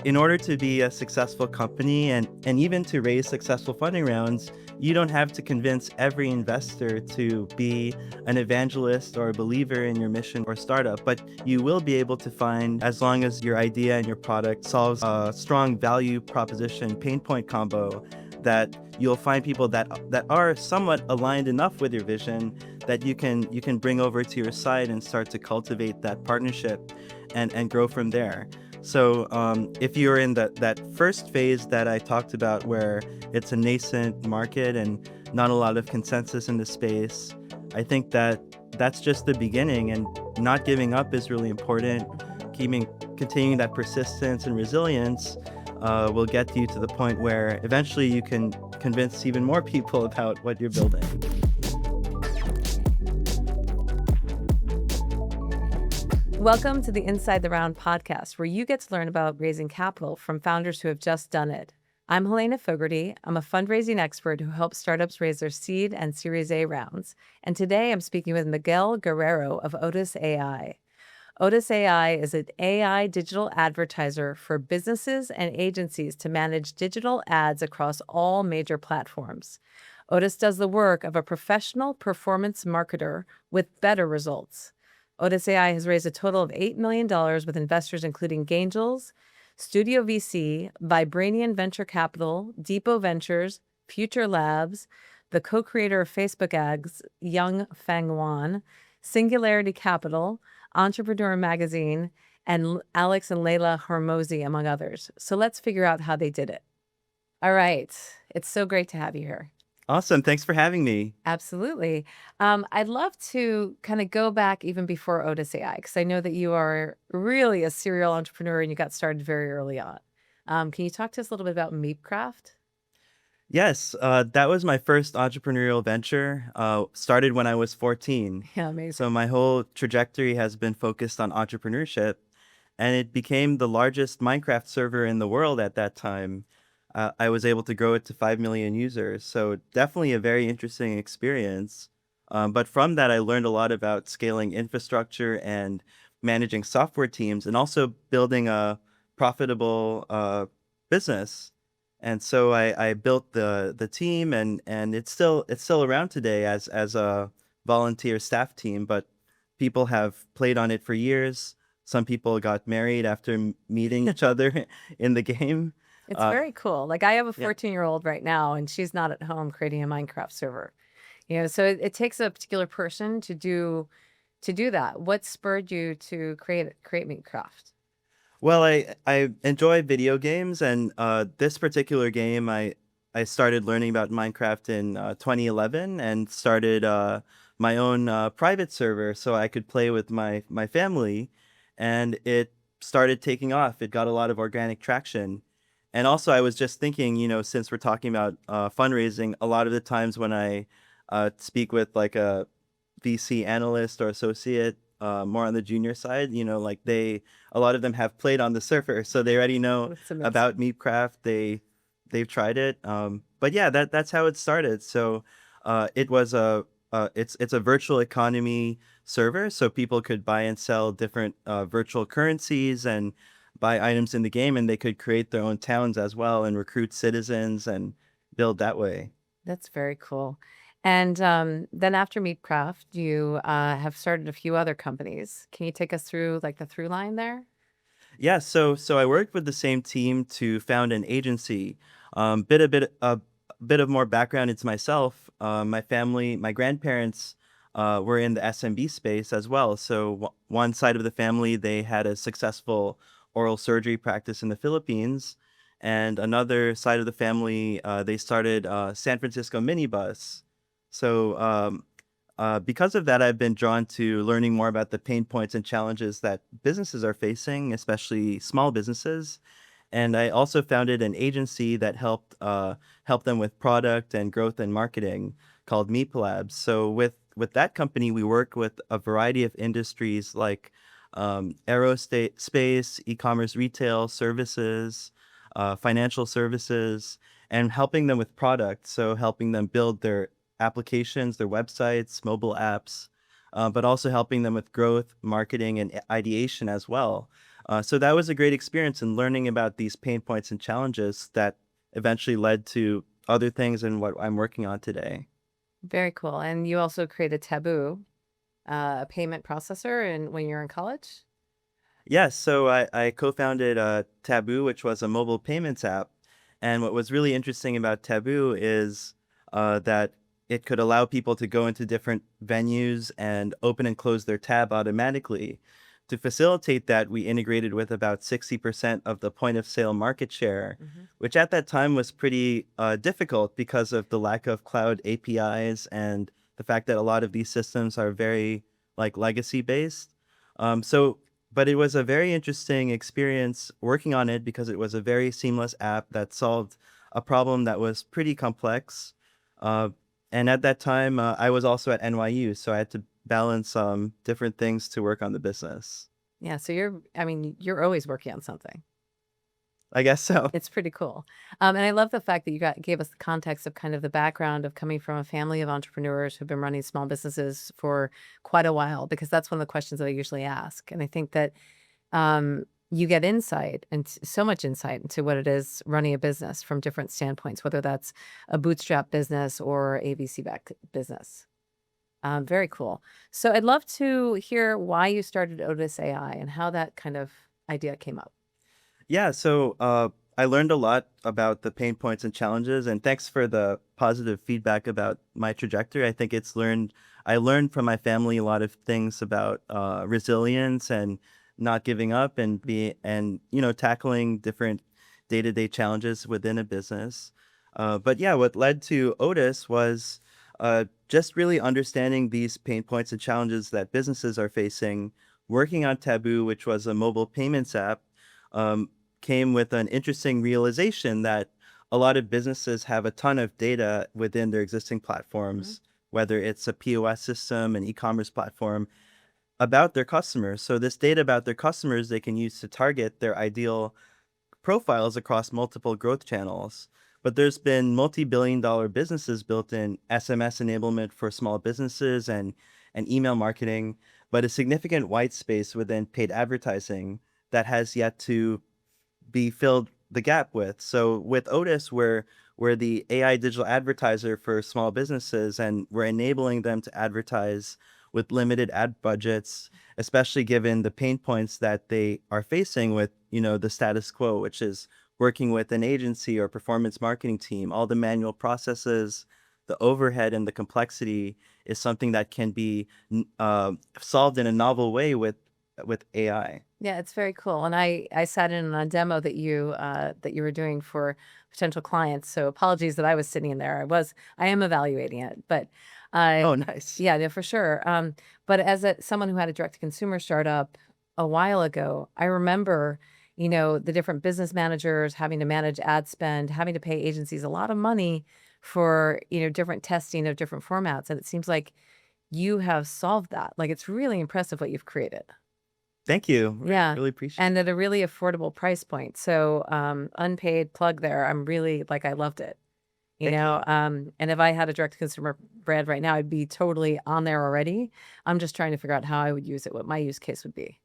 In order to be a successful company and even to raise successful funding rounds, you don't have to convince every investor to be an evangelist or a believer in your mission or startup, but you will be able to find, as long as your idea and your product solves a strong value proposition pain point combo, that you'll find people that are somewhat aligned enough with your vision that you can bring over to your side and start to cultivate that partnership and grow from there. So if you're in that first phase that I talked about, where it's a nascent market and not a lot of consensus in the space, I think that's just the beginning, and not giving up is really important. Continuing that persistence and resilience will get you to the point where eventually you can convince even more people about what you're building. Welcome to the Inside the Round podcast, where you get to learn about raising capital from founders who have just done it. I'm Helena Fogarty. I'm a fundraising expert who helps startups raise their seed and Series A rounds. And today I'm speaking with Miguel Guerrero of Otis AI. Otis AI is an AI digital advertiser for businesses and agencies to manage digital ads across all major platforms. Otis does the work of a professional performance marketer with better results. Otis AI has raised a total of $8 million with investors including Gangels, Studio VC, Vibranian Venture Capital, Depot Ventures, Future Labs, the co-creator of Facebook ads, Young Feng Wan, Singularity Capital, Entrepreneur Magazine, and Alex and Layla Hormozi, among others. So let's figure out how they did it. All right. It's so great to have you here. Awesome. Thanks for having me. Absolutely. I'd love to kind of go back even before Otis AI, because I know that you are really a serial entrepreneur and you got started very early on. Can you talk to us a little bit about Meepcraft? Yes, that was my first entrepreneurial venture. Started when I was 14. Yeah, amazing. So my whole trajectory has been focused on entrepreneurship, and it became the largest Minecraft server in the world at that time. I was able to grow it to 5 million users. So definitely a very interesting experience. But from that, I learned a lot about scaling infrastructure and managing software teams, and also building a profitable business. And so I built the team, and it's still around today as a volunteer staff team, but people have played on it for years. Some people got married after meeting each other in the game. It's very cool. Like, I have a Yeah. 14-year-old right now, and she's not at home creating a Minecraft server. So it takes a particular person to do that. What spurred you to create Meepcraft? Well, I enjoy video games, and this particular game, I started learning about Minecraft in 2011, and started my own private server so I could play with my family, and it started taking off. It got a lot of organic traction. And also, I was just thinking, since we're talking about fundraising, a lot of the times when I speak with like a VC analyst or associate, more on the junior side, a lot of them have played on the server, so they already know That's amazing. about Meepcraft. They've tried it. But yeah, that's how it started. So it was it's a virtual economy server, so people could buy and sell different virtual currencies and buy items in the game, and they could create their own towns as well and recruit citizens and build that way. That's very cool. And then after Meepcraft, you have started a few other companies. Can you take us through like the through line there? Yeah, so I worked with the same team to found an agency. A bit of more background into myself. My family, my grandparents were in the SMB space as well. So one side of the family, they had a successful oral surgery practice in the Philippines, and another side of the family, they started San Francisco minibus. So because of that, I've been drawn to learning more about the pain points and challenges that businesses are facing, especially small businesses. And I also founded an agency that help them with product and growth and marketing, called Meepcraft. So with that company, we work with a variety of industries like aerospace, e-commerce, retail, services, financial services, and helping them with product. So helping them build their applications, their websites, mobile apps, but also helping them with growth, marketing, and ideation as well. So that was a great experience in learning about these pain points and challenges that eventually led to other things and what I'm working on today. Very cool. And you also created Taboo, a payment processor, and when you're in college? Yes, so I co-founded Taboo, which was a mobile payments app. And what was really interesting about Taboo is that it could allow people to go into different venues and open and close their tab automatically. To facilitate that, we integrated with about 60% of the point of sale market share, Hmm. which at that time was pretty difficult because of the lack of cloud APIs and the fact that a lot of these systems are very like legacy based. So but it was a very interesting experience working on it because it was a very seamless app that solved a problem that was pretty complex. Uh, and at that time, I was also at NYU, so I had to balance different things to work on the business. Yeah. So I mean, you're always working on something. I guess so. It's pretty cool. And I love the fact that you gave us the context of kind of the background of coming from a family of entrepreneurs who've been running small businesses for quite a while, because that's one of the questions that I usually ask. And I think that you get insight and so much insight into what it is running a business from different standpoints, whether that's a bootstrap business or a VC-backed business. Very cool. So I'd love to hear why you started Otis AI and how that kind of idea came up. Yeah, so I learned a lot about the pain points and challenges, and thanks for the positive feedback about my trajectory. I think I learned from my family a lot of things about resilience and not giving up and tackling different day-to-day challenges within a business. But yeah, what led to Otis was just really understanding these pain points and challenges that businesses are facing, working on Taboo, which was a mobile payments app. Um, Came with an interesting realization that a lot of businesses have a ton of data within their existing Mhm. platforms, whether it's a POS system, an e-commerce platform, about their customers. So this data about their customers they can use to target their ideal profiles across multiple growth channels. But there's been multi-billion dollar businesses built in SMS enablement for small businesses and email marketing, but a significant white space within paid advertising that has yet to be filled the gap with. So with Otis, we're the AI digital advertiser for small businesses, and we're enabling them to advertise with limited ad budgets, especially given the pain points that they are facing with, the status quo, which is working with an agency or performance marketing team. All the manual processes, the overhead, and the complexity is something that can be solved in a novel way with AI. Yeah, it's very cool. And I sat in on a demo that you were doing for potential clients. So apologies that I was sitting in there. I am evaluating it, but uh Oh, nice. yeah, no, for sure. But as someone who had a direct to consumer startup a while ago, I remember, the different business managers having to manage ad spend, having to pay agencies a lot of money for, different testing of different formats. And it seems like you have solved that. Like it's really impressive what you've created. Thank you. Yeah, Really appreciate and at a really affordable price point. So, unpaid plug there. I'm really like, I loved it, Thank you. and if I had a direct to consumer brand right now, I'd be totally on there already. I'm just trying to figure out how I would use it, what my use case would be.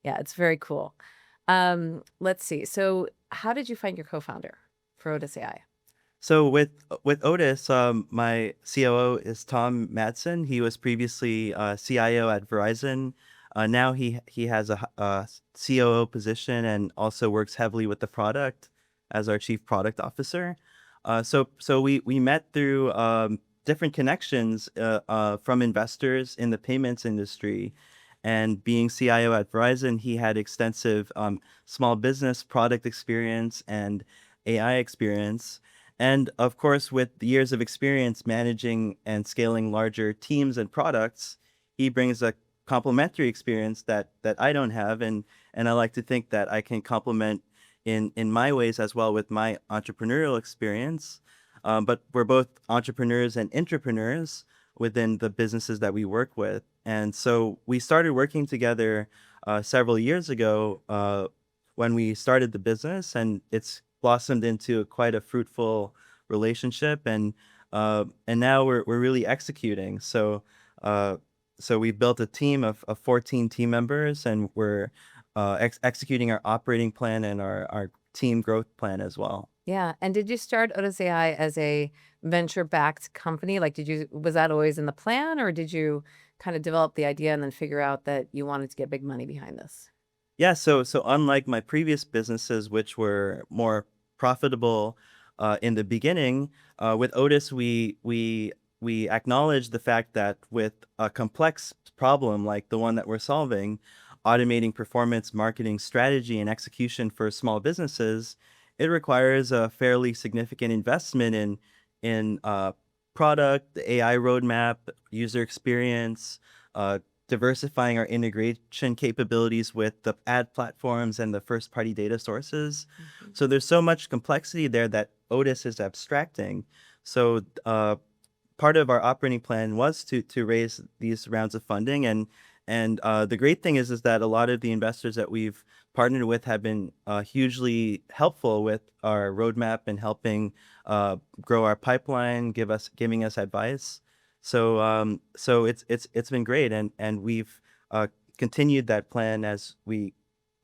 Yeah, it's very cool. Let's see. So, how did you find your co-founder for Otis AI? So with Otis, my COO is Tom Madsen. He was previously CIO at Verizon. Now he has a COO position and also works heavily with the product as our chief product officer. So we met through different connections from investors in the payments industry. And being CIO at Verizon, he had extensive small business product experience and AI experience. And of course, with years of experience managing and scaling larger teams and products, he brings a complementary experience that I don't have, and I like to think that I can complement in my ways as well with my entrepreneurial experience. But we're both entrepreneurs and intrapreneurs within the businesses that we work with, and so we started working together several years ago when we started the business, and it's blossomed into quite a fruitful relationship, and now we're really executing. So we built a team of 14 team members, and we're executing our operating plan and our team growth plan as well. Yeah. And did you start Otis AI as a venture-backed company? Like, was that always in the plan, or did you kind of develop the idea and then figure out that you wanted to get big money behind this? Yeah, so unlike my previous businesses, which were more profitable in the beginning, with Otis, we acknowledge the fact that with a complex problem like the one that we're solving, automating performance marketing strategy and execution for small businesses, it requires a fairly significant investment in product, the AI roadmap, user experience, uh, diversifying our integration capabilities with the ad platforms and the first party data sources. Mhm. So there's so much complexity there that Otis is abstracting. So part of our operating plan was to raise these rounds of funding, and the great thing is that a lot of the investors that we've partnered with have been hugely helpful with our roadmap and helping grow our pipeline, giving us advice. So it's been great, and we've uh, continued that plan as we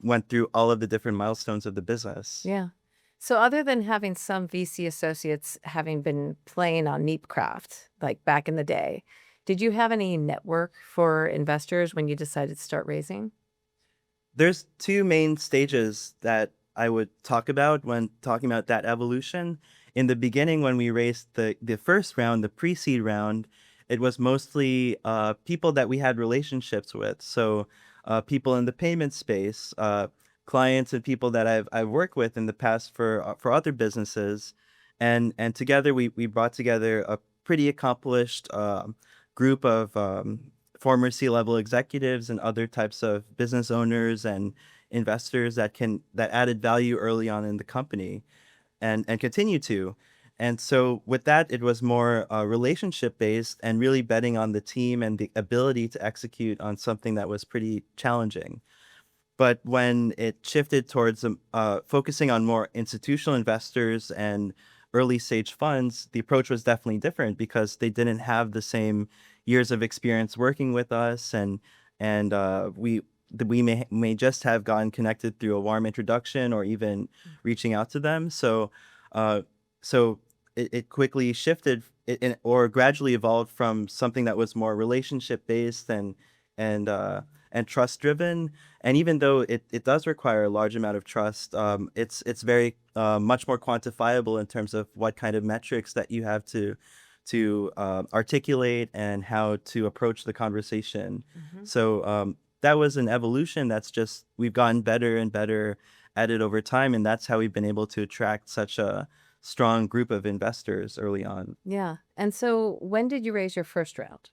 went through all of the different milestones of the business. Yeah. So other than having some VC associates having been playing on Meepcraft, like back in the day, did you have any network for investors when you decided to start raising? There's two main stages that I would talk about when talking about that evolution. In the beginning, when we raised the first round, the pre-seed round, it was mostly people that we had relationships with. So people in the payment space, clients and people that I've worked with in the past for other businesses, and together we brought together a pretty accomplished group of former C-level executives and other types of business owners and investors that added value early on in the company and continue to. And so with that, it was more relationship based and really betting on the team and the ability to execute on something that was pretty challenging. But when it shifted towards focusing on more institutional investors and early stage funds, the approach was definitely different because they didn't have the same years of experience working with us, and we may just have gotten connected through a warm introduction or even reaching out to them. Uh, so it quickly shifted or gradually evolved from something that was more relationship based and and trust driven. And even though it does require a large amount of trust, it's very much more quantifiable in terms of what kind of metrics that you have to articulate and how to approach the conversation. Mhm. So that was an evolution that's just we've gotten better and better at it over time, and that's how we've been able to attract such a strong group of investors early on. Yeah. And so when did you raise your first round?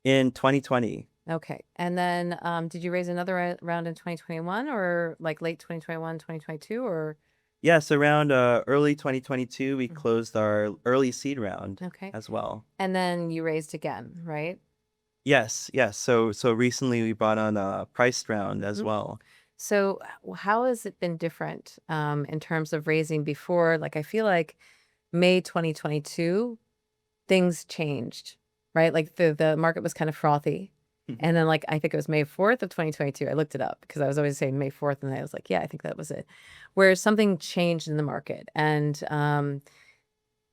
In 2020, Okay. And then did you raise another round in 2021 or like late 2021, 2022 or? yes, around early 2022, we Mhm. closed our early seed round Okay. as well. And then you raised again, right? Yes, yes. So recently we brought on a priced round as Mhm. well. So how has it been different in terms of raising before? Like, I feel like May 2022, things changed, right? Like the market was kind of frothy. And then like I think it was May 4th of 2022. I looked it up because I was always saying May 4th and I was like, yeah, I think that was it. Where something changed in the market and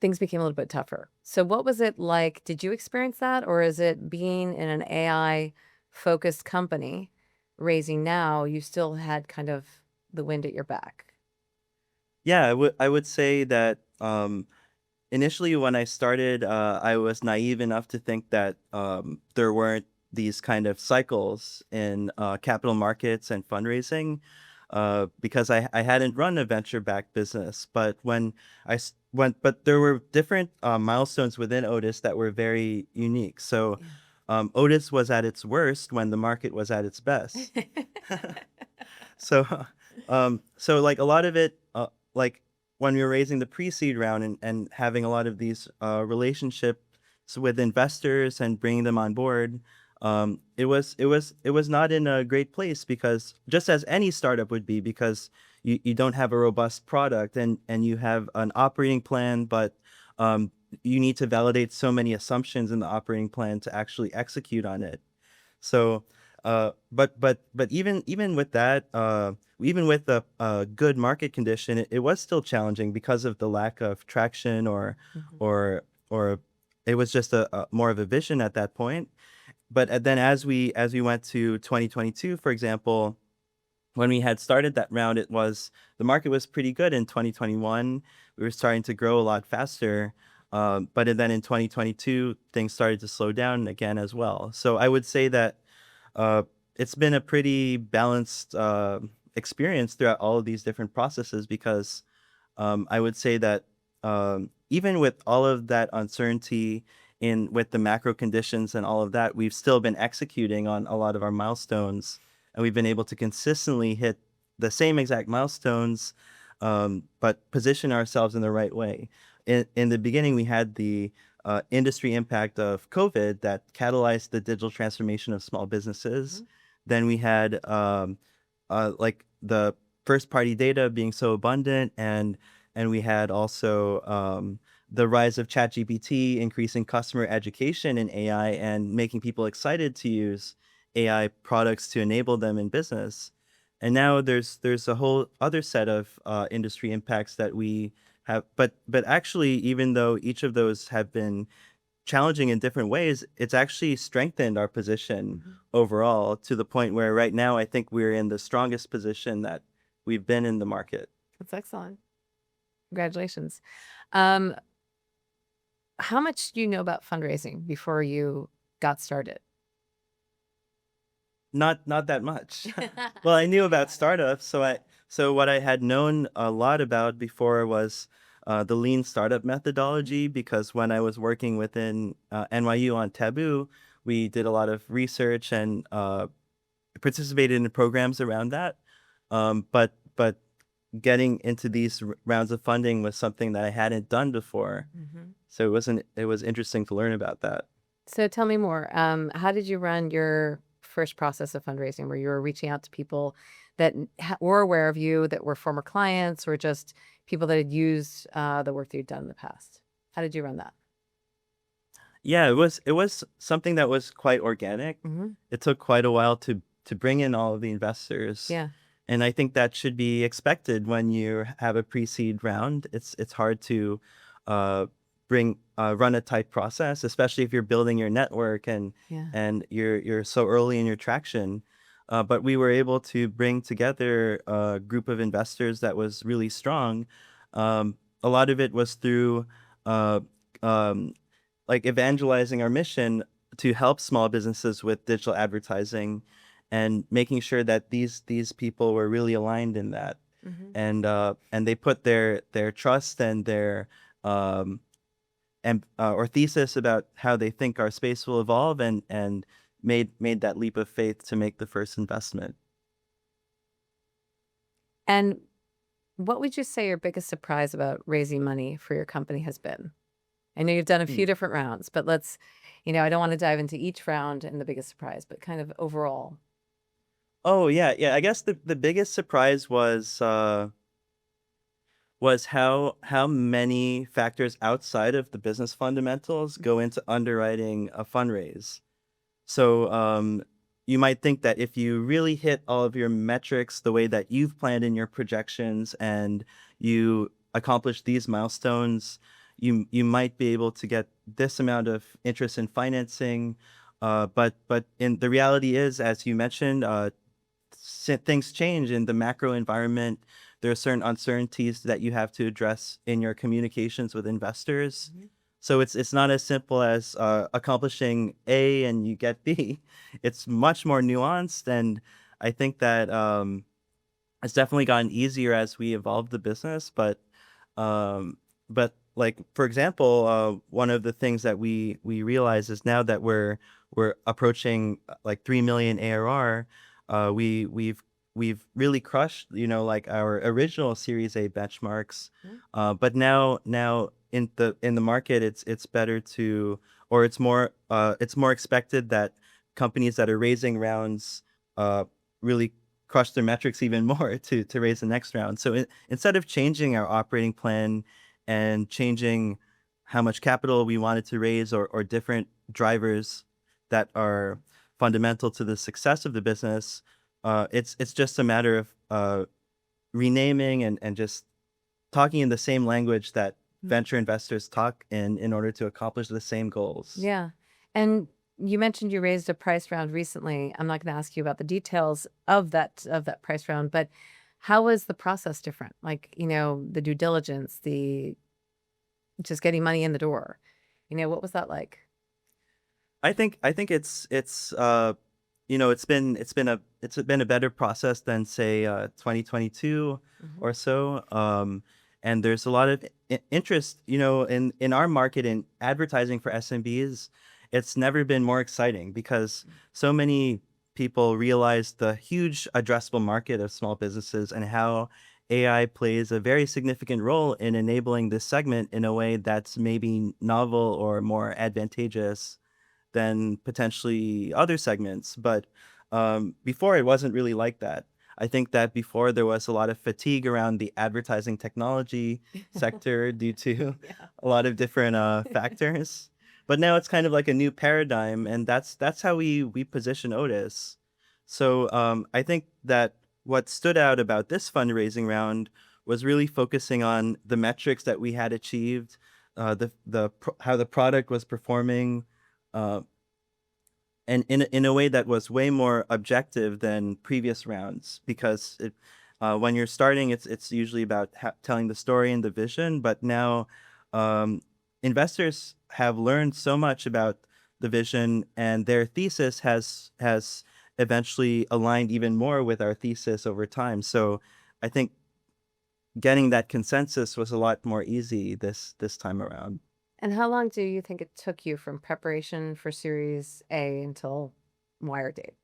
things became a little bit tougher. So what was it like? Did you experience that, or is it being in an AI focused company raising now, you still had kind of the wind at your back? Yeah, I would say that initially when I started, I was naive enough to think that there weren't these kind of cycles in capital markets and fundraising because I hadn't run a venture-backed business. But when but there were different milestones within Otis that were very unique. So Yeah. Otis was at its worst when the market was at its best. So, so like a lot of it, like when we were raising the pre-seed round and having a lot of these relationships with investors and bringing them on board, it was not in a great place because just as any startup would be, because you don't have a robust product and you have an operating plan, but you need to validate so many assumptions in the operating plan to actually execute on it. So But even with that, even with a good market condition, it was still challenging because of the lack of traction, Mhm. or it was just a more of a vision at that point. But then as we went to 2022, for example, when we had started that round, the market was pretty good in 2021. We were starting to grow a lot faster. But then in 2022, things started to slow down again as well. So I would say that uh, it's been a pretty balanced experience throughout all of these different processes, because I would say that even with all of that uncertainty in with the macro conditions and all of that, we've still been executing on a lot of our milestones, and we've been able to consistently hit the same exact milestones, but position ourselves in the right way. In the beginning, we had the industry impact of COVID that catalyzed the digital transformation of small businesses. Mhm. Then we had like the first party data being so abundant, and we had also the rise of ChatGPT increasing customer education in AI and making people excited to use AI products to enable them in business. And now there's a whole other set of industry impacts that we have, but actually, even though each of those have been challenging in different ways, it's actually strengthened our position Mhm. overall, to the point where right now I think we're in the strongest position that we've been in the market. That's excellent. Congratulations. Um, how much do you know about fundraising before you got started? Not that much. Well, I knew about startups, so what I had known a lot about before was the lean startup methodology, because when I was working within NYU on Taboo, we did a lot of research and participated in programs around that. But getting into these rounds of funding was something that I hadn't done before, Mhm. so it was interesting to learn about that. So tell me more. How did you run your first process of fundraising where you were reaching out to people that were aware of you, that were former clients, or just people that had used the work that you'd done in the past? How did you run that? Yeah, it was something that was quite organic. Hmm. It took quite a while to bring in all of the investors, Yeah. and I think that should be expected when you have a pre-seed round. It's hard to uh, run a tight process, especially if you're building your network Yeah. and you're so early in your traction. But we were able to bring together a group of investors that was really strong. A lot of it was through uh, um, like evangelizing our mission to help small businesses with digital advertising, and making sure that these people were really aligned in that, Hmm. and they put their trust and their um and or thesis about how they think our space will evolve, and made that leap of faith to make the first investment. And what would you say your biggest surprise about raising money for your company has been? I know you've done a Hmm. few different rounds, but I don't want to dive into each round and the biggest surprise, but kind of overall. Oh yeah, I guess the biggest surprise was how many factors outside of the business fundamentals go into underwriting a fundraise. So you might think that if you really hit all of your metrics the way that you've planned in your projections, and you accomplish these milestones, you might be able to get this amount of interest in financing. But in the reality is, as you mentioned, things change in the macro environment. There are certain uncertainties that you have to address in your communications with investors. Mhm. So it's not as simple as accomplishing A and you get B. It's much more nuanced, and I think that it's definitely gotten easier as we evolve the business. Um, but like for example, one of the things that we realize is now that we're approaching like 3 million ARR, we've really crushed, like our original Series A benchmarks. Mhm. But now in the market, it's better to, or it's more expected that companies that are raising rounds really crush their metrics even more to raise the next round. So instead of changing our operating plan and changing how much capital we wanted to raise, or different drivers that are fundamental to the success of the business. It's just a matter of renaming and just talking in the same language that venture investors talk in order to accomplish the same goals. Yeah. And you mentioned you raised a price round recently. I'm not going to ask you about the details of that price round, but how was the process different? Like, the due diligence, the just getting money in the door. What was that like? I think it's it's been a better process than say 2022 Mhm. or so. And there's a lot of interest, in our market in advertising for SMBs. It's never been more exciting because so many people realize the huge addressable market of small businesses and how AI plays a very significant role in enabling this segment in a way that's maybe novel or more advantageous than potentially other segments. But before, it wasn't really like that. I think that before there was a lot of fatigue around the advertising technology sector due to Yeah. a lot of different factors. But now it's kind of like a new paradigm, and that's how we position Otis. So I think that what stood out about this fundraising round was really focusing on the metrics that we had achieved, how the product was performing, uh, and in a way that was way more objective than previous rounds because when you're starting, it's usually about telling the story and the vision. But now um, investors have learned so much about the vision, and their thesis has eventually aligned even more with our thesis over time. So I think getting that consensus was a lot more easy this time around. And how long do you think it took you from preparation for Series A until wire date?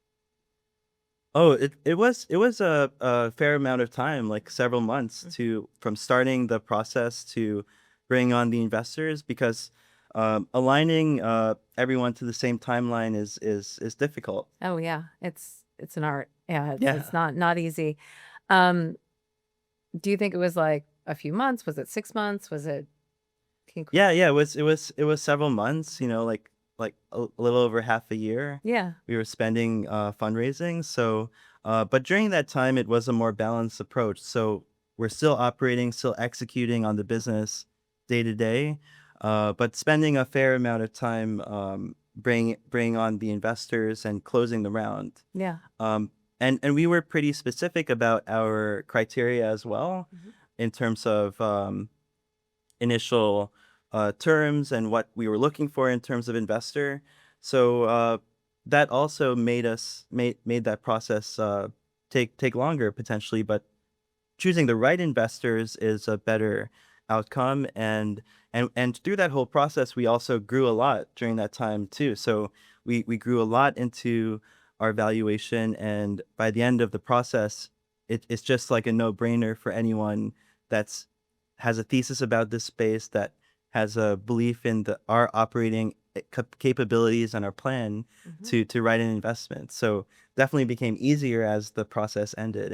Oh, it was a fair amount of time, like several months Mm. to from starting the process to bring on the investors because aligning everyone to the same timeline is difficult. Oh yeah, it's an art. Yeah, it's Yeah. not easy. Um, do you think it was like a few months? Was it 6 months? Was it? Can you- Yeah, it was several months, like a little over half a year. Yeah. We were spending fundraising. So but during that time it was a more balanced approach. So we're still operating, still executing on the business day to day, but spending a fair amount of time bring on the investors and closing the round. Yeah. Um, and we were pretty specific about our criteria as well Mhm. in terms of initial terms and what we were looking for in terms of investor. So that also made that process take longer potentially, but choosing the right investors is a better outcome. And through that whole process, we also grew a lot during that time too. So we grew a lot into our valuation, and by the end of the process, it's just like a no-brainer for anyone that's has a thesis about this space, that has a belief in our operating capabilities and our plan Mhm. to write an investment. So definitely became easier as the process ended.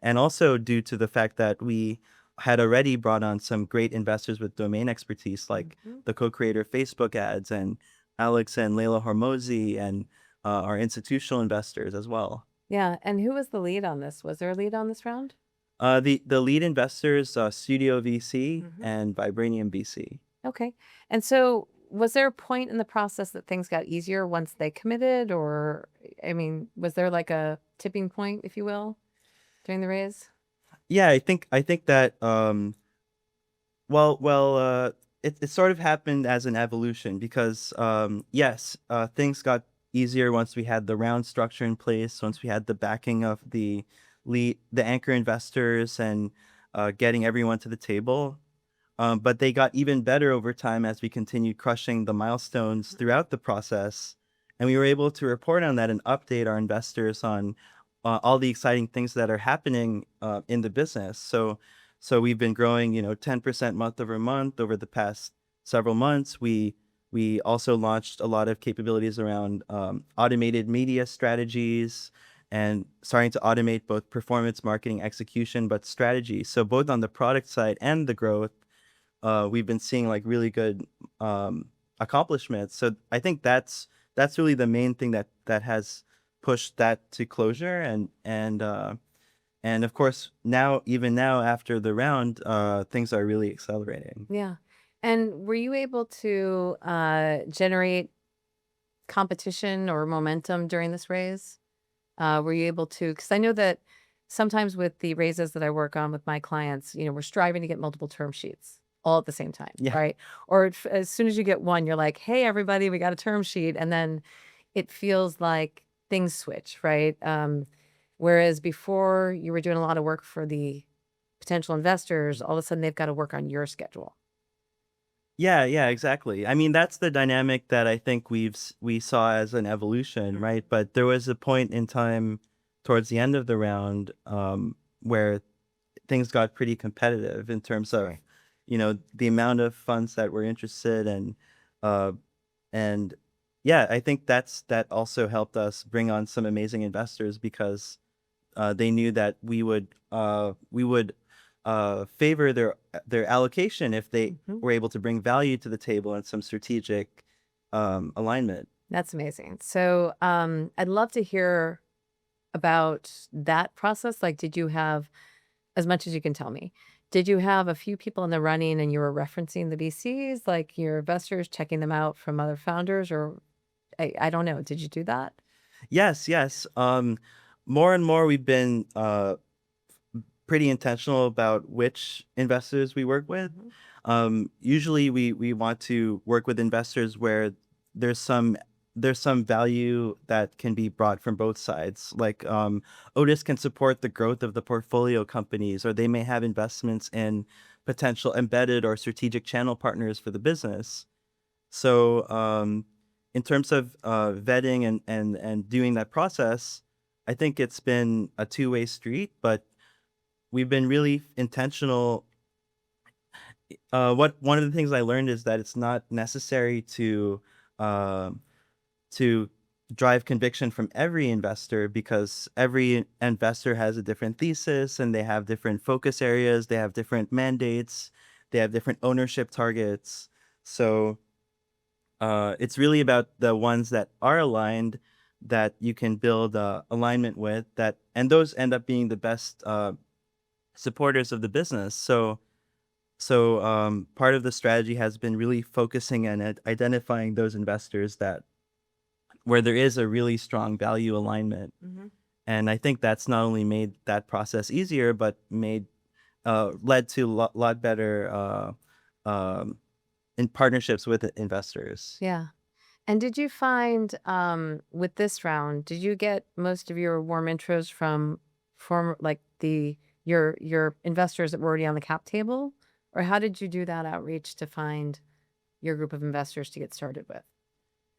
And also due to the fact that we had already brought on some great investors with domain expertise, like Mhm. the co-creator of Facebook ads and Alex and Leila Hormozi, and our institutional investors as well. Yeah. And who was the lead on this? Was there a lead on this round? The lead investors, Studio VC Mhm. and Vibranium VC. Okay. And so was there a point in the process that things got easier once they committed, or I mean, was there like a tipping point, if you will, during the raise? Yeah, I think that it sort of happened as an evolution because yes, things got easier once we had the round structure in place, once we had the backing of the anchor investors, and getting everyone to the table. But they got even better over time as we continued crushing the milestones throughout the process. And we were able to report on that and update our investors on all the exciting things that are happening in the business. So we've been growing, 10% month over month over the past several months. We also launched a lot of capabilities around automated media strategies and starting to automate both performance marketing execution, but strategy. So both on the product side and the growth, we've been seeing like really good accomplishments. So I think that's really the main thing that that has pushed that to closure. And of course, even now after the round, things are really accelerating. Yeah. And were you able to generate competition or momentum during this raise? Were you able to, because I know that sometimes with the raises that I work on with my clients, we're striving to get multiple term sheets all at the same time, Yeah. right? Or as soon as you get one, you're like, hey, everybody, we got a term sheet. And then it feels like things switch, right? Whereas before you were doing a lot of work for the potential investors, all of a sudden they've got to work on your schedule. Yeah, yeah, exactly. I mean, that's the dynamic that I think we saw as an evolution, right? But there was a point in time towards the end of the round, where things got pretty competitive in terms of, the amount of funds that were interested, uh, and yeah, I think that also helped us bring on some amazing investors because they knew that we would favor their allocation if they were able to bring value to the table and some strategic alignment. That's amazing. So I'd love to hear about that process. Like, did you have, as much as you can tell me, did you have a few people in the running and you were referencing the VCs, like your investors, checking them out from other founders? Or I don't know. Did you do that? Yes, yes. More and more we've been pretty intentional about which investors we work with. Usually we want to work with investors where there's some there's some value that can be brought from both sides. Like Otis can support the growth of the portfolio companies, or they may have investments in potential embedded or strategic channel partners for the business. So in terms of vetting and doing that process, I think it's been a two-way street, but we've been really intentional. What One of the things I learned is that it's not necessary uh, to drive conviction from every investor, because every investor has a different thesis and they have different focus areas, they have different mandates, they have different ownership targets. So it's really about the ones that are aligned, that you can build alignment with, and those end up being the best supporters of the business. So part of the strategy has been really focusing on identifying those investors that where there is a really strong value alignment. And I think that's not only made that process easier, but led to a lot better in partnerships with investors. Yeah. And did you find with this round, did you get most of your warm intros from like your investors that were already on the cap table? Or how did you do that outreach to find your group of investors to get started with?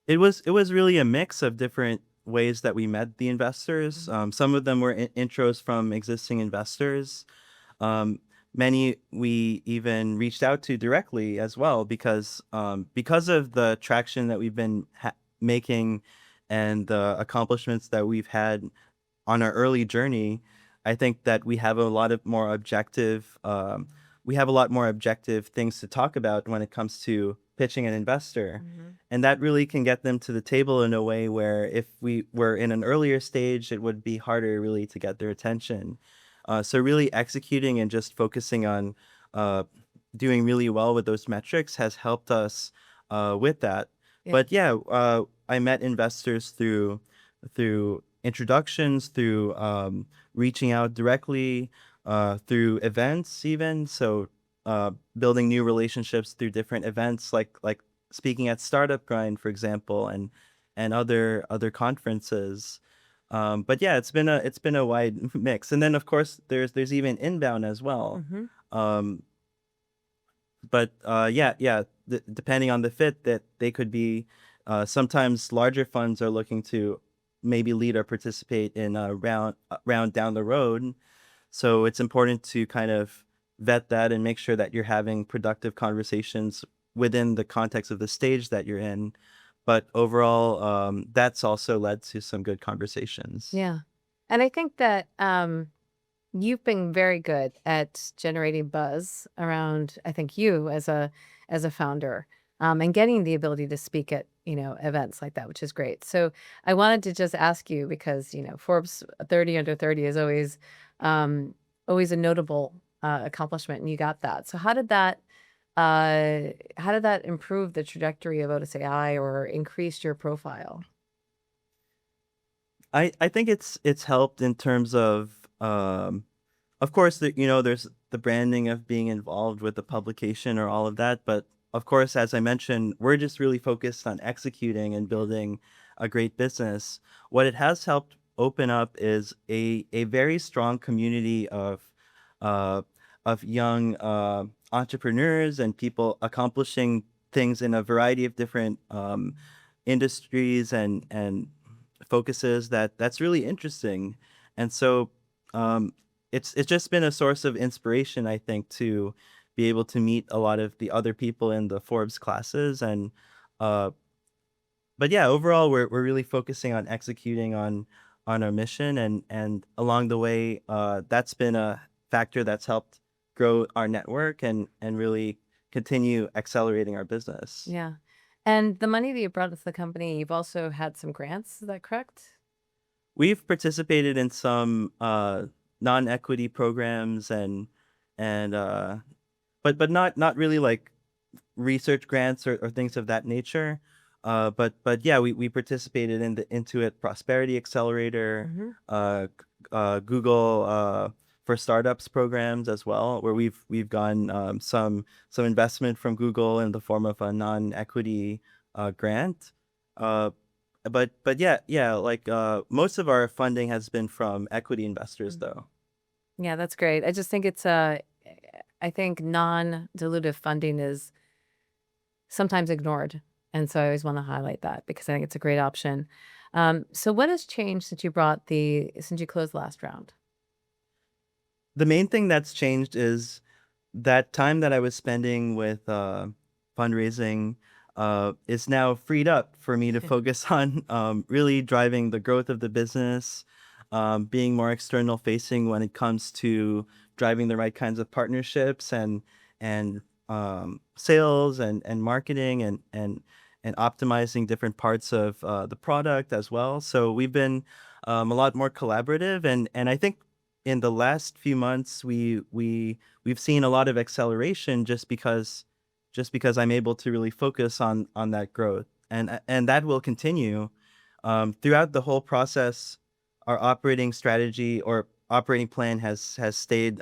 It was really a mix of different ways that we met the investors. Some of them were intros from existing investors. Um, Many we even reached out to directly as well, because of the traction that we've been making and the accomplishments that we've had on our early journey. I think that we have a lot more objective things to talk about when it comes to pitching an investor. And that really can get them to the table in a way where if we were in an earlier stage, it would be harder really to get their attention. So really executing and just focusing on uh, doing really well with those metrics has helped us with that. Yeah. But yeah, I met investors through introductions, through reaching out directly, through events even. So building new relationships through different events, like speaking at Startup Grind, for example, and other conferences. But yeah, it's been a wide mix, and then of course there's even inbound as well. Um, but yeah, depending on the fit, that they could be. Sometimes larger funds are looking to maybe lead or participate in a round down the road. So it's important to kind of vet that and make sure that you're having productive conversations within the context of the stage that you're in. But overall, that's also led to some good conversations. Yeah. And I think that you've been very good at generating buzz around, I think, you as a founder. and getting the ability to speak at, events like that, which is great. So I wanted to just ask you because, Forbes 30 under 30 is always a notable accomplishment, and you got that. So how did that improve the trajectory of Otis AI or increase your profile? I think it's helped in terms of course, there's the branding of being involved with the publication or all of that. But of course, as I mentioned, we're just really focused on executing and building a great business. What it has helped open up is a very strong community uh, of young entrepreneurs and people accomplishing things in a variety of different industries and focuses that's really interesting. And so um, it's just been a source of inspiration, I think, to be able to meet a lot of the other people in the Forbes classes. And uh, but yeah, overall, we're really focusing on executing on our mission, and along the way, that's been a factor that's helped grow our network and really continue accelerating our business. Yeah. And the money that you brought into the company, you've also had some grants, is that correct? We've participated in some non-equity programs and but not really like research grants or things of that nature. But yeah, we participated in the Intuit Prosperity Accelerator, Hmm. Google for Startups programs as well, where we've gotten some investment from Google in the form of a non-equity grant. Uh, but yeah, like most of our funding has been from equity investors, though. Yeah, that's great. I just think I think non-dilutive funding is sometimes ignored. And so I always want to highlight that because I think it's a great option. So what has changed since you closed the last round? The main thing that's changed is that time that I was spending with fundraising is now freed up for me to focus on really driving the growth of the business, being more external facing when it comes to driving the right kinds of partnerships and sales and marketing and optimizing different parts of the product as well. So we've been a lot more collaborative, and I think in the last few months we've seen a lot of acceleration just because I'm able to really focus on that growth, and that will continue throughout the whole process. Our operating strategy or operating plan has stayed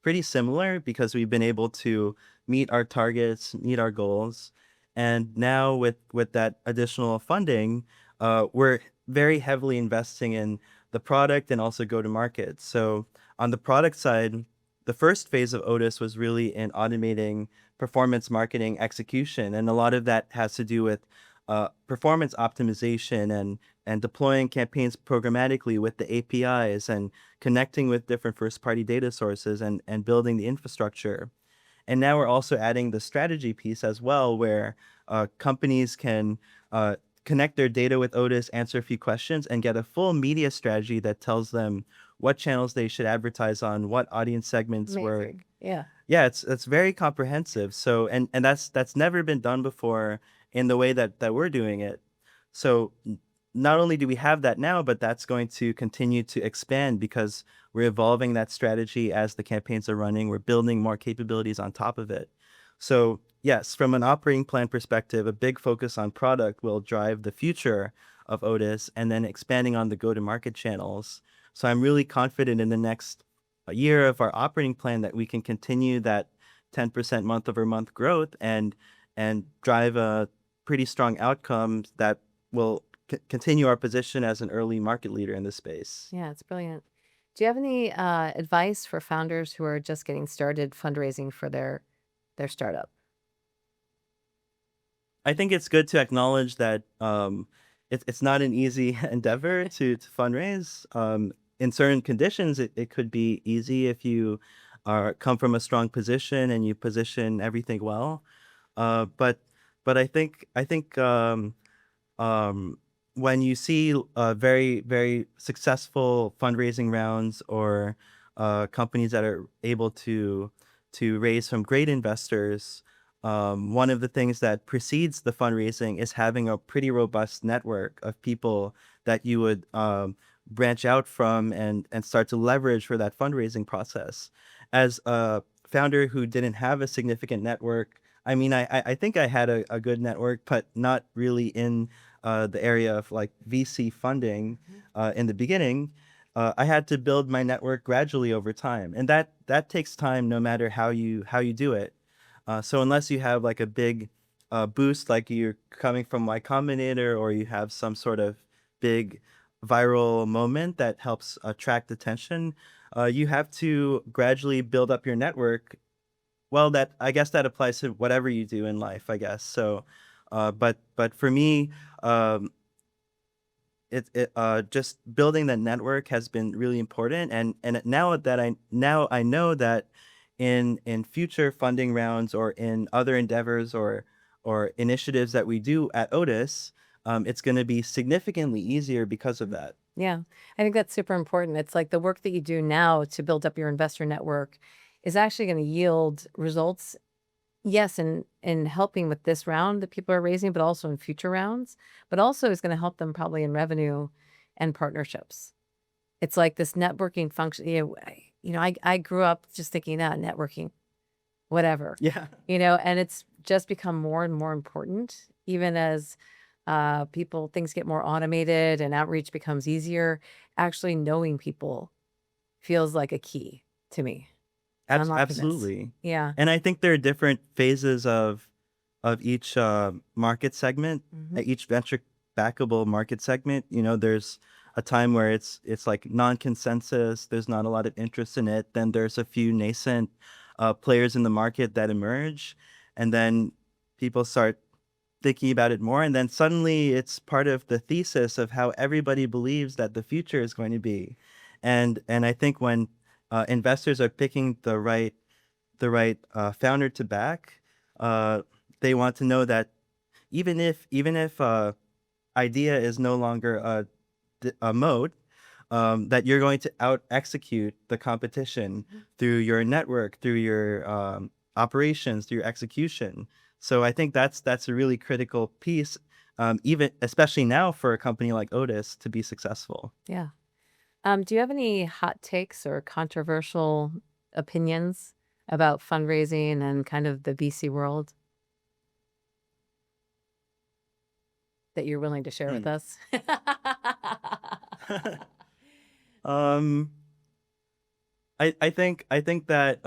pretty similar because we've been able to meet our targets, meet our goals, and now with that additional funding, we're very heavily investing in the product and also go to market. So on the product side, the first phase of Otis was really in automating performance marketing execution, and a lot of that has to do with performance optimization and deploying campaigns programmatically with the APIs and connecting with different first-party data sources and building the infrastructure. And now we're also adding the strategy piece as well, where companies can connect their data with Otis, answer a few questions, and get a full media strategy that tells them what channels they should advertise on, what audience segments were. Amazing. Yeah. Yeah, it's very comprehensive. So and that's never been done before in the way that we're doing it. So not only do we have that now, but that's going to continue to expand because we're evolving that strategy as the campaigns are running. We're building more capabilities on top of it. So yes, from an operating plan perspective, a big focus on product will drive the future of Otis, and then expanding on the go-to-market channels. So I'm really confident in the next year of our operating plan that we can continue that 10% month-over-month growth and drive a pretty strong outcomes that will continue our position as an early market leader in this space. Yeah, it's brilliant. Do you have any advice for founders who are just getting started fundraising for their startup? I think it's good to acknowledge that it's not an easy endeavor to fundraise. In certain conditions, it could be easy if you come from a strong position and you position everything well. But I think um, when you see very very successful fundraising rounds or companies that are able to raise from great investors, one of the things that precedes the fundraising is having a pretty robust network of people that you would branch out from and start to leverage for that fundraising process. As a founder who didn't have a significant network, I mean, I think I had a good network, but not really in the area of like VC funding in the beginning. I had to build my network gradually over time, and that takes time, no matter how you do it. So unless you have like a big boost, like you're coming from Y Combinator, or you have some sort of big viral moment that helps attract attention, you have to gradually build up your network. Well, that I guess that applies to whatever you do in life, I guess. So, but for me, um, just building that network has been really important, and now I know that in future funding rounds or in other endeavors or initiatives that we do at Otis, it's going to be significantly easier because of that. Yeah, I think that's super important. It's like the work that you do now to build up your investor network is actually going to yield results. Yes, in helping with this round that people are raising, but also in future rounds, but also is going to help them probably in revenue and partnerships. It's like this networking function. I grew up just thinking that networking, whatever, Yeah, and it's just become more and more important, even as things get more automated and outreach becomes easier. Actually knowing people feels like a key to me. I'm optimist. absolutely. Yeah. And I think there are different phases of each market segment, Hmm. each venture backable market segment. There's a time where it's like non-consensus. There's not a lot of interest in it. Then there's a few nascent players in the market that emerge, and then people start thinking about it more, and then suddenly it's part of the thesis of how everybody believes that the future is going to be. And I think when investors are picking the right founder to back, uh, they want to know that even if idea is no longer a mode, that you're going to out execute the competition through your network, through your operations, through your execution. So I think that's a really critical piece, even especially now for a company like Otis to be successful. Yeah. Do you have any hot takes or controversial opinions about fundraising and kind of the VC world that you're willing to share with Hmm. us? um, I think that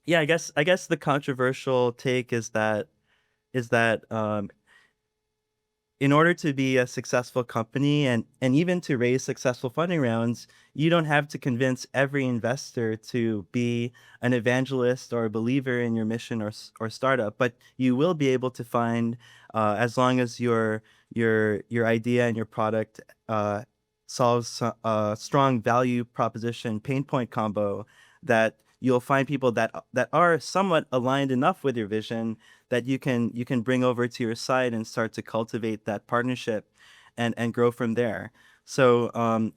yeah, I guess the controversial take is that in order to be a successful company and even to raise successful funding rounds, you don't have to convince every investor to be an evangelist or a believer in your mission or startup, but you will be able to find, as long as your idea and your product solves a strong value proposition pain point combo, that you'll find people that are somewhat aligned enough with your vision that you can bring over to your side and start to cultivate that partnership and grow from there. So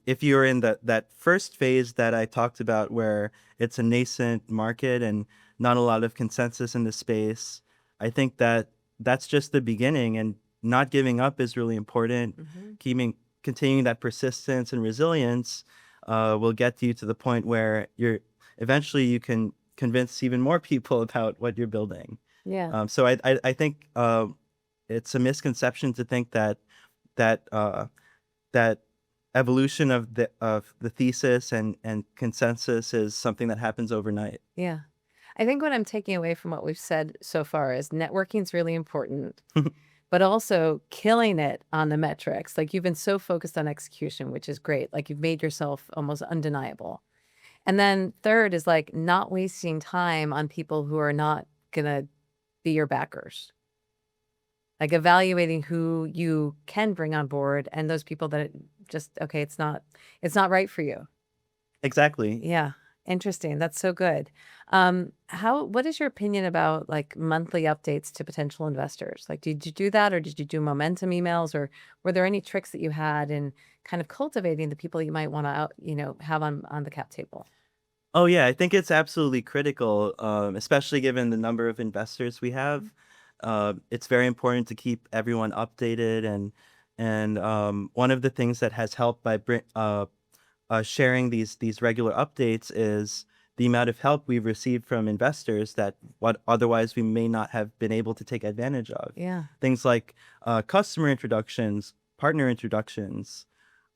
if you're in that first phase that I talked about, where it's a nascent market and not a lot of consensus in the space, I think that that's just the beginning, and not giving up is really important. Hmm. Continuing that persistence and resilience will get you to the point where you can convince even more people about what you're building. Yeah. So I think it's a misconception to think that that evolution of the thesis and consensus is something that happens overnight. Yeah. I think what I'm taking away from what we've said so far is networking is really important, but also killing it on the metrics. Like you've been so focused on execution, which is great. Like you've made yourself almost undeniable. And then third is like not wasting time on people who are not going to be your backers. Like evaluating who you can bring on board and those people that just okay, it's not right for you. Exactly. Yeah. Interesting. That's so good. What is your opinion about like monthly updates to potential investors? Like, did you do that or did you do momentum emails, or were there any tricks that you had in kind of cultivating the people you might want to have on the cap table? Oh yeah, I think it's absolutely critical, especially given the number of investors we have. It's very important to keep everyone updated, and one of the things that has helped by sharing these regular updates is the amount of help we've received from investors that what otherwise we may not have been able to take advantage of. Yeah. Things like customer introductions, partner introductions.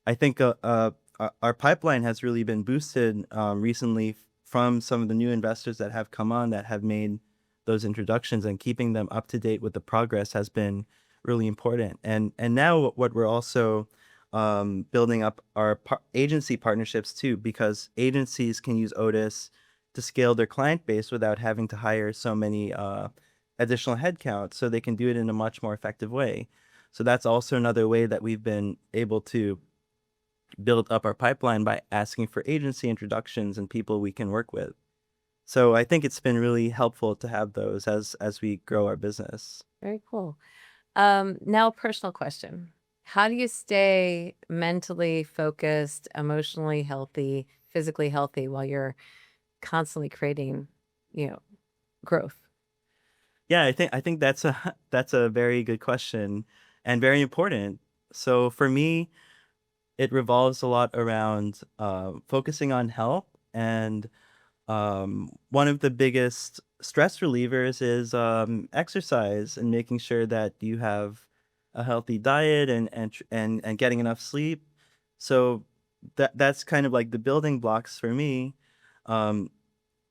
I think our pipeline has really been boosted recently from some of the new investors that have come on that have made those introductions, and keeping them up to date with the progress has been really important. And now what we're also building up our agency partnerships too, because agencies can use Otis to scale their client base without having to hire so many additional headcount, so they can do it in a much more effective way. So that's also another way that we've been able to build up our pipeline, by asking for agency introductions and people we can work with. So I think it's been really helpful to have those as we grow our business. Very cool. Now, personal question. How do you stay mentally focused, emotionally healthy, physically healthy while you're constantly creating, you know, growth? Yeah, I think that's a that's a very good question and very important. So for me, it revolves a lot around focusing on health, and one of the biggest stress relievers is exercise, and making sure that you have a healthy diet, and getting enough sleep. So that's kind of like the building blocks for me. Um,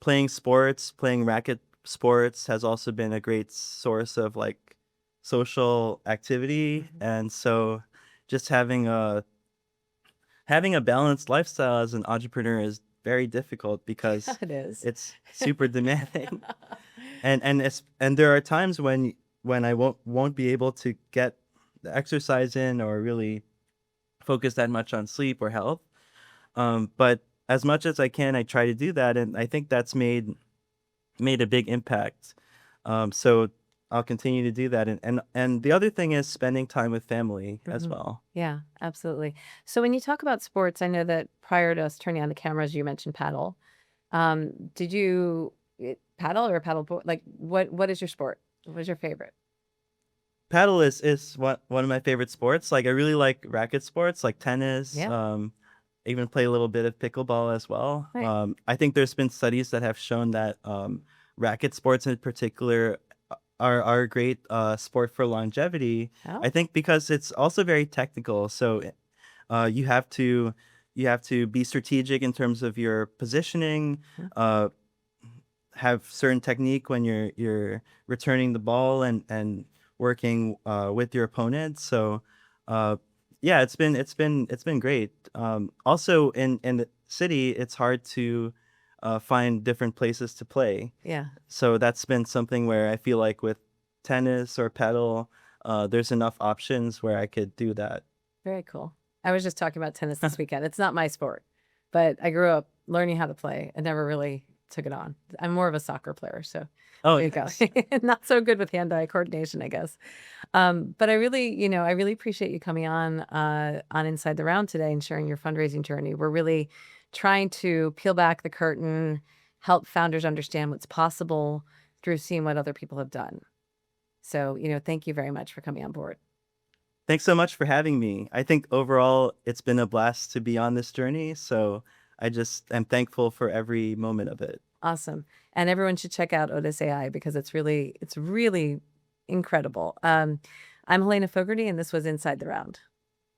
Playing sports, playing racket sports has also been a great source of like social activity, Mhm. and so just having a balanced lifestyle as an entrepreneur is very difficult because It is. it's super demanding. And there are times when I won't be able to get the exercise in, or really focus that much on sleep or health. But as much as I can, I try to do that, and I think that's made a big impact. So I'll continue to do that, and the other thing is spending time with family as Mhm. well. Yeah, absolutely. So when you talk about sports, I know that prior to us turning on the cameras, you mentioned paddle. Did you paddle or paddleboard? Like, what is your sport? What is your favorite? Paddle is one of my favorite sports. Like, I really like racket sports like tennis. Yeah, I even play a little bit of pickleball as well. right. I think there's been studies that have shown that racket sports in particular are a great sport for longevity. I Oh, think because it's also very technical. So you have to be strategic in terms of your positioning. mhm. Uh, have certain technique when you're returning the ball, and working with your opponent. So uh, yeah, it's been great. Also in the city, it's hard to find different places to play. Yeah, So that's been something where I feel like with tennis or paddle, there's enough options where I could do that. very cool. I was just talking about tennis this weekend. It's not my sport, but I grew up learning how to play and never really took it on. I'm more of a soccer player, so Oh, there you go. nice. Not so good with hand-eye coordination, I guess. But I really appreciate you coming on Inside the Round today and sharing your fundraising journey. We're really trying to peel back the curtain, help founders understand what's possible through seeing what other people have done. So, thank you very much for coming on board. Thanks so much for having me. I think overall it's been a blast to be on this journey. So I just am thankful for every moment of it. Awesome. And everyone should check out Otis AI because it's really incredible. I'm Helena Fogarty, and this was Inside the Round.